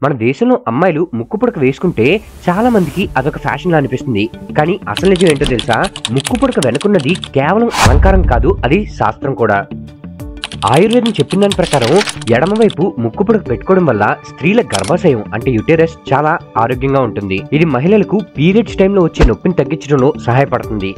మన దేశంలో అమ్మాయిలు ముక్కు పుడక వేసుకుంటే చాలా మందికి అదొక ఫ్యాషన్ లా అనిపిస్తుంది. కానీ అసలు నిజం ఏంటో తెలుసా? ముక్కు పుడక వెనుకున్నది కేవలం అలంకారం కాదు, అది శాస్త్రం కూడా. ఆయుర్వేదం చెప్పిన దాని ప్రకారం ఎడమవైపు ముక్కు పుడక పెట్టుకోవడం వల్ల స్త్రీల గర్భాశయం అంటే యుటెరస్ చాలా ఆరోగ్యంగా ఉంటుంది. ఇది మహిళలకు పీరియడ్స్ టైంలో వచ్చే నొప్పిని తగ్గించడంలో సహాయపడుతుంది.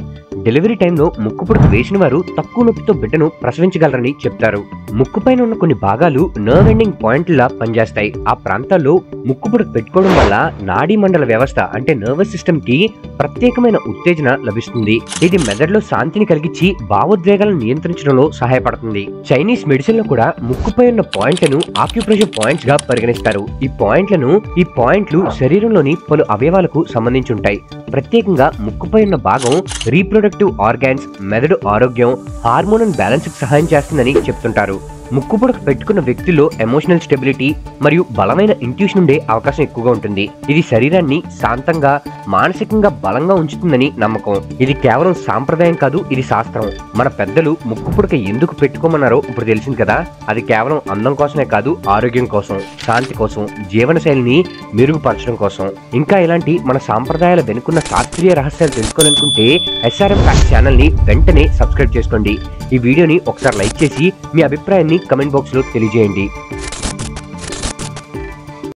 డెలివరీ టైంలో ముక్కు పుడక వేసిన వారు తక్కువ నొప్పితో బిడ్డను ప్రసవించగలరని చెప్తారు. ముక్కు పైన ఉన్న కొన్ని భాగాలు నర్వ్ ఎండింగ్ పాయింట్లా పనిచేస్తాయి. ఆ ప్రాంతాల్లో ముక్కు పుడక పెట్టుకోవడం వల్ల నాడీ మండల వ్యవస్థ అంటే నర్వస్ సిస్టమ్ కి ప్రత్యేకమైన ఉత్తేజన లభిస్తుంది. ఇది మెదడులో శాంతిని కలిగించి భావోద్వేగాలను నియంత్రించడంలో సహాయపడుతుంది. చైనీస్ మెడిసిన్ లో కూడా ముక్కుపై ఉన్న పాయింట్లను ఆక్యుప్రెషర్ పాయింట్స్ గా పరిగణిస్తారు. ఈ పాయింట్లు శరీరంలోని పలు అవయవాలకు సంబంధించి ఉంటాయి. ప్రత్యేకంగా ముక్కుపై ఉన్న భాగం రీప్రొడక్టివ్ ఆర్గాన్స్, మెదడు ఆరోగ్యం, హార్మోనల్ బ్యాలెన్స్ కి సహాయం చేస్తుందని చెప్తుంటారు. ముక్కు పుడక పెట్టుకున్న వ్యక్తిలో ఎమోషనల్ స్టెబిలిటీ మరియు బలమైన ఇంట్యూషన్ ఉండే అవకాశం ఎక్కువగా ఉంటుంది. ఇది శరీరాన్ని శాంతంగా, మానసికంగా బలంగా ఉంచుతుందని నమ్మకం. ఇది కేవలం సాంప్రదాయం కాదు, ఇది శాస్త్రం. మన పెద్దలు ముక్కు పుడక ఎందుకు పెట్టుకోమన్నారో ఇప్పుడు తెలిసింది కదా. అది కేవలం అందం కోసమే కాదు, ఆరోగ్యం కోసం, శాంతి కోసం, జీవన శైలిని మెరుగుపరచడం కోసం. ఇంకా ఇలాంటి మన సాంప్రదాయాల వెనుకున్న శాస్త్రీయ రహస్యాలు తెలుసుకోవాలనుకుంటే SRM Facts ఛానల్ ని వెంటనే సబ్స్క్రైబ్ చేసుకోండి. ఈ వీడియోని ఒకసారి లైక్ చేసి మీ అభిప్రాయాన్ని కమెంట్ బాక్స్ లో తెలియజేయండి.